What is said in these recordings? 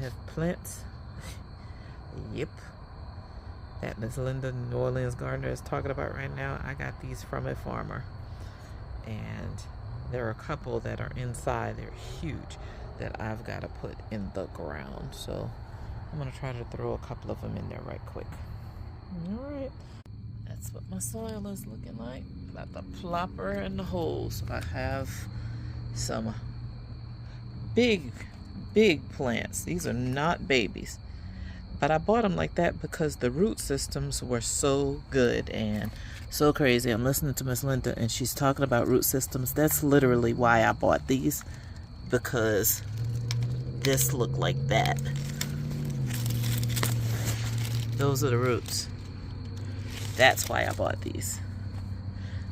have plants. Yep. That Miss Linda, New Orleans gardener, is talking about right now. I got these from a farmer. And there are a couple that are inside. They're huge that I've got to put in the ground. So I'm going to try to throw a couple of them in there right quick. All right. That's what my soil is looking like. Got the plopper in the hole. So I have some big plants. These are not babies. But I bought them like that because the root systems were so good and so crazy. I'm listening to Miss Linda and she's talking about root systems. That's literally why I bought these, because this looked like that. Those are the roots. That's why I bought these.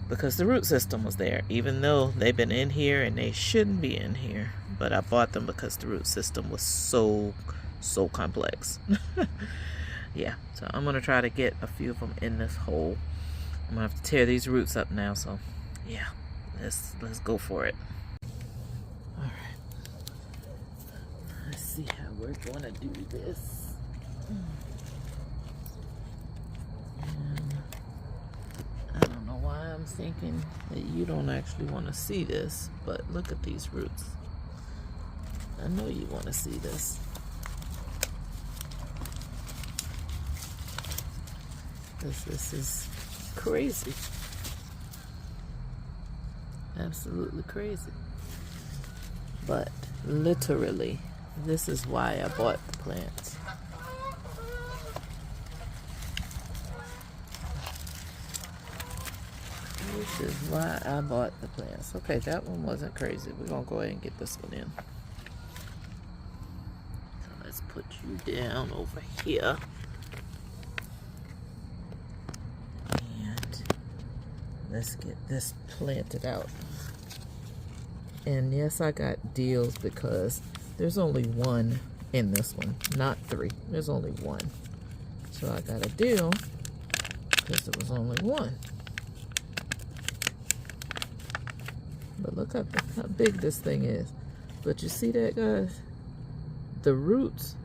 Because the root system was there, even though they've been in here and they shouldn't be in here. But I bought them because the root system was so complex. Yeah, so I'm gonna try to get a few of them in this hole. I'm gonna have to tear these roots up now, so yeah, let's go for it. All right, let's see how we're gonna do this. And I don't know why I'm thinking that you don't actually want to see this, but look at these roots. I know you want to see this. This is crazy. Absolutely crazy. But literally, this is why I bought the plants. This is why I bought the plants. Okay, that one wasn't crazy. We're gonna go ahead and get this one in. So let's put you down over here. Let's get this planted out. And yes, I got deals because there's only one in this one, not three. There's only one. So I got a deal because there was only one. But look how big this thing is. But you see that, guys? The roots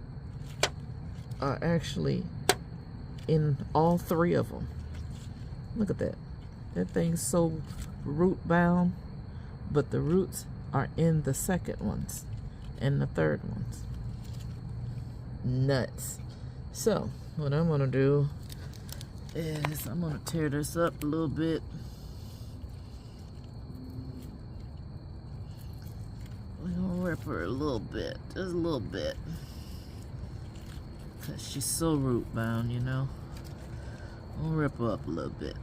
are actually in all three of them. Look at that. That thing's so root bound, but the roots are in the second ones and the third ones. Nuts. So what I'm gonna do is I'm gonna tear this up a little bit. We're gonna rip her a little bit, just a little bit, because she's so root bound, you know. I'll rip her up a little bit.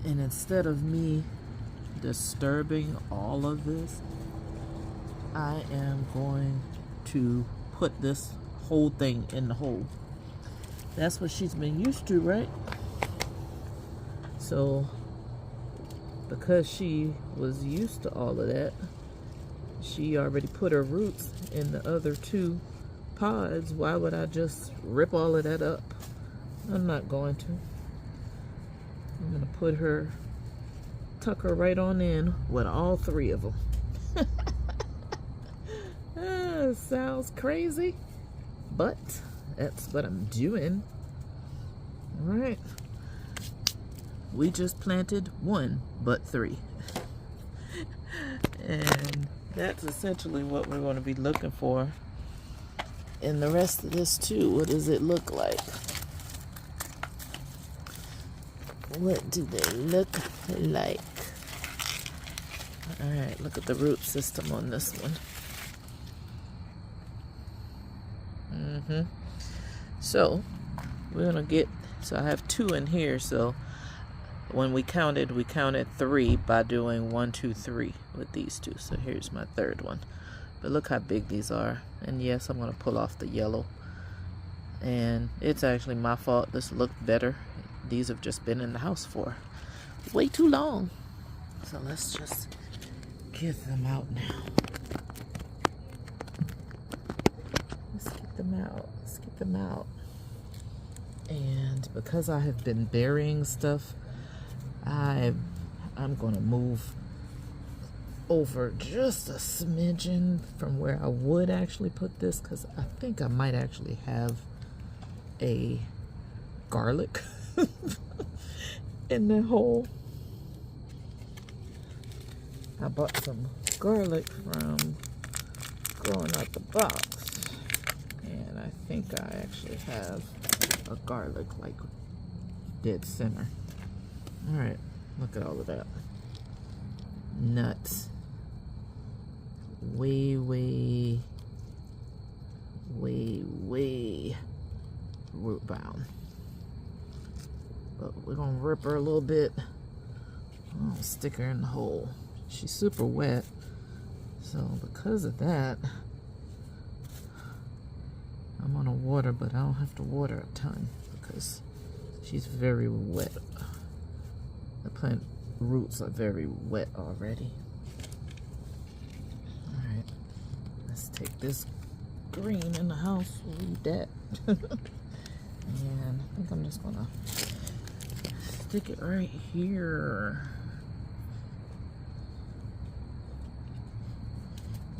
And instead of me disturbing all of this, I am going to put this whole thing in the hole. That's what she's been used to, right? So, because she was used to all of that, she already put her roots in the other two pods. Why would I just rip all of that up? I'm not going to. I'm gonna put her, tuck her right on in with all three of them. Sounds crazy, but that's what I'm doing. All right, we just planted one, but three. And that's essentially what we're going to be looking for in the rest of this too. What does it look like? What do they look like? All right, look at the root system on this one. So we're gonna get, so I have two in here. So when we counted three by doing 1, 2, 3 with these two. So here's my third one. But look how big these are. And yes, I'm gonna pull off the yellow. And it's actually my fault. This looked better. These have just been in the house for way too long. So let's just get them out now. Let's get them out. Let's get them out. And because I have been burying stuff, I'm going to move over just a smidgen from where I would actually put this, because I think I might actually have a garlic in the hole. I bought some garlic from Growing Out the Box, and I think I actually have a garlic like dead center. All right, look at all of that. Nuts. Way root bound. But we're gonna rip her a little bit. I'll stick her in the hole. She's super wet, so because of that, I'm gonna water, but I don't have to water a ton because she's very wet. The plant roots are very wet already. Alright, let's take this green in the house, we'll leave that. And I think I'm just gonna stick it right here.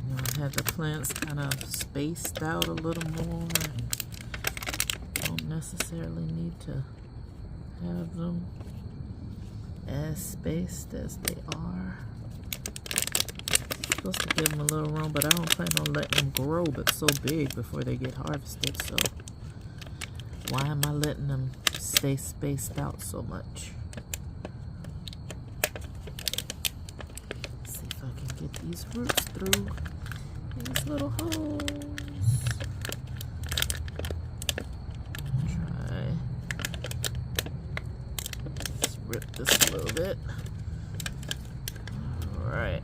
You know, I had the plants kind of spaced out a little more, and don't necessarily need to have them as spaced as they are. Supposed to give them a little room, but I don't plan on letting them grow but so big before they get harvested, so why am I letting them stay spaced out so much? Let's see if I can get these roots through these little holes. Try. Let's rip this a little bit. Alright.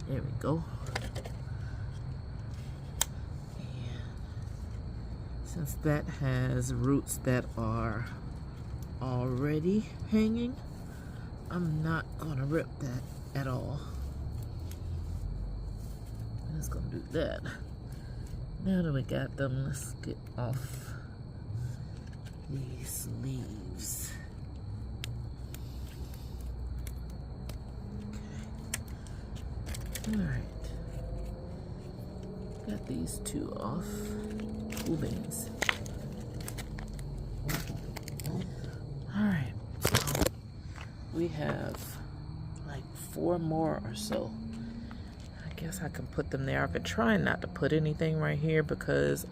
There we go. Since that has roots that are already hanging, I'm not gonna rip that at all. I'm just gonna do that. Now that we got them, let's get off these leaves. Okay. Alright. Got these two off. Cool beans. Alright, so we have like 4 more or so. I guess I can put them there. I've been trying not to put anything right here because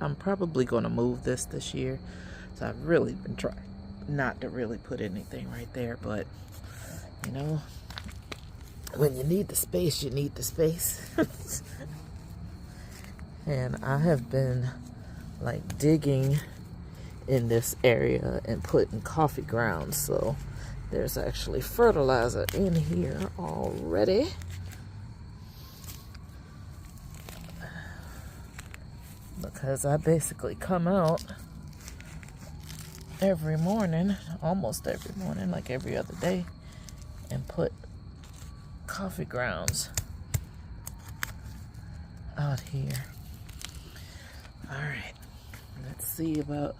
I'm probably going to move this year. So I've really been trying not to really put anything right there. But, you know, when you need the space, you need the space. And I have been like digging in this area and putting coffee grounds, so there's actually fertilizer in here already. Because I basically come out every morning, almost every morning, like every other day, and put coffee grounds out here. Alright, let's see about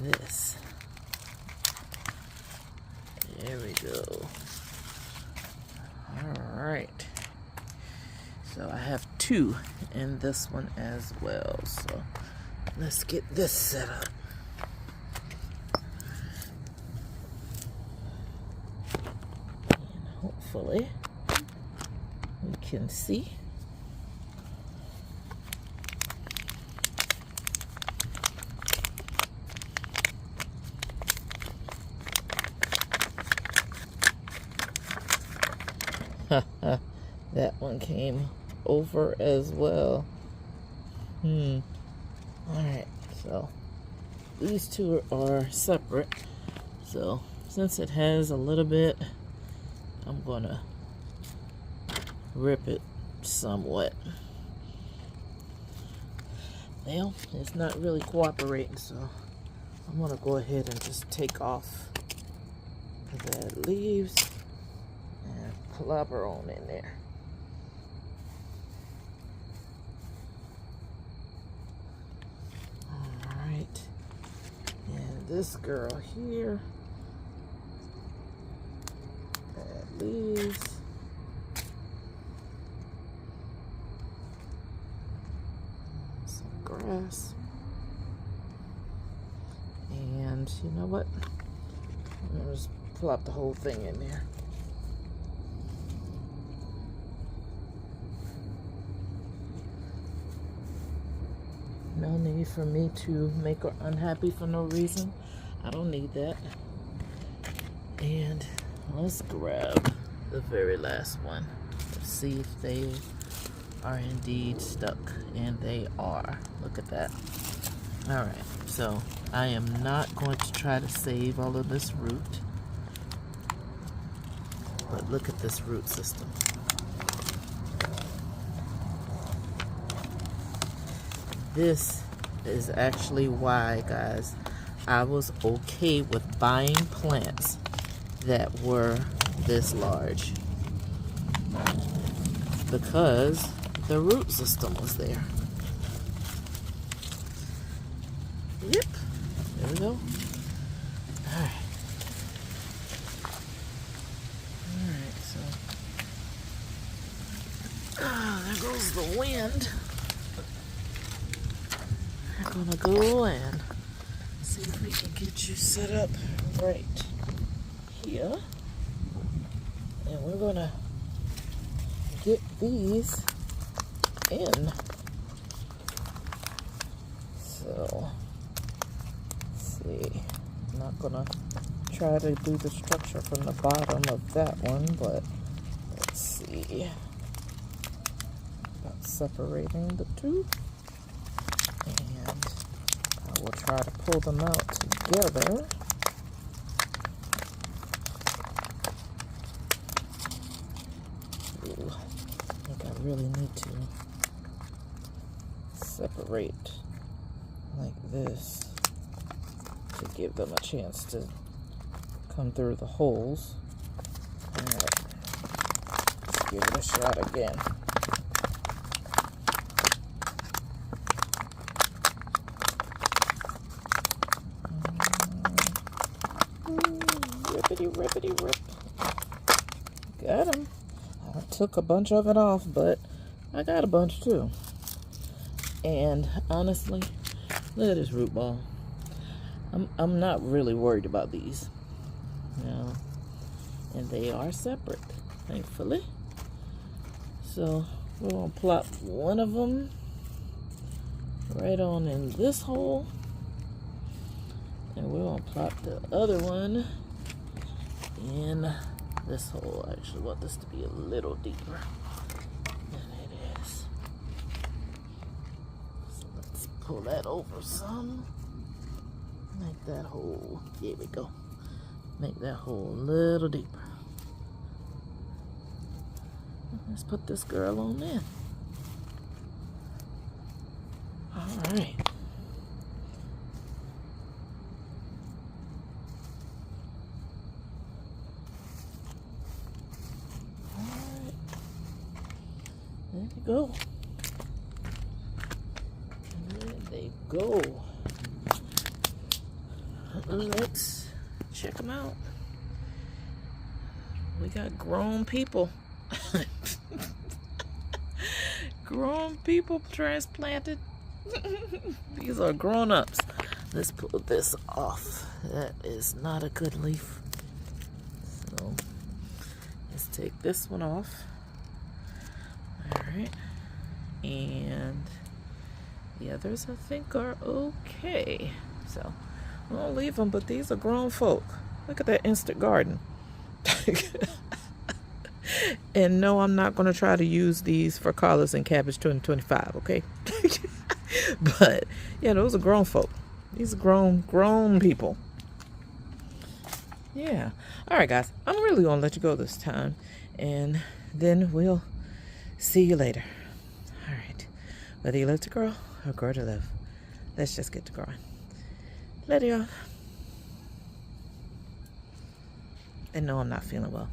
this. There we go. Alright. So I have 2 in this one as well. So let's get this set up. And hopefully we can see. That one came over as well. Alright, so these 2 are separate. So since it has a little bit, I'm gonna rip it somewhat. Well, it's not really cooperating, so I'm gonna go ahead and just take off the leaves and plop her on in there. Alright, and this girl here, add leaves. grass. And you know what? I'm gonna just plop the whole thing in there. No need for me to make her unhappy for no reason. I don't need that. And let's grab the very last one to see if they are indeed stuck. And they are. Look at that. Alright, so I am not going to try to save all of this root. But look at this root system. This is actually why, guys, I was okay with buying plants that were this large. Because the root system was there. Yep. There we go. Alright. Alright, so. There goes the wind. I'm gonna go and see if we can get you set up right here. And we're gonna get these in. So, let's see. I'm not gonna try to do the structure from the bottom of that one, but let's see. About separating the two. And I will try to pull them out together. Ooh, I think I really need to separate like this to give them a chance to come through the holes. Alright, let's give it a shot again. Rippity rip. Got him. I took a bunch of it off, but I got a bunch too. And honestly, look at this root ball. I'm not really worried about these. No. And they are separate, thankfully. So we're gonna plop one of them right on in this hole. And we're gonna plop the other one in this hole. I actually want this to be a little deeper than it is. So let's pull that over some. Make that hole, here we go. Make that hole a little deeper. Let's put this girl on there. All right. There you go. There they go. Let's check them out. We got grown people. Grown people transplanted. These are grown-ups. Let's pull this off. That is not a good leaf. So let's take this one off. Alright, and the others I think are okay. So I'll leave them, but these are grown folk. Look at that instant garden. And no, I'm not going to try to use these for collards and cabbage 2025, okay? But yeah, those are grown folk. These are grown people. Yeah. All right, guys, I'm really going to let you go this time, and then we'll see you later. All right. Whether you live to grow or grow to live, let's just get to growing. Later, y'all. And no, I'm not feeling well.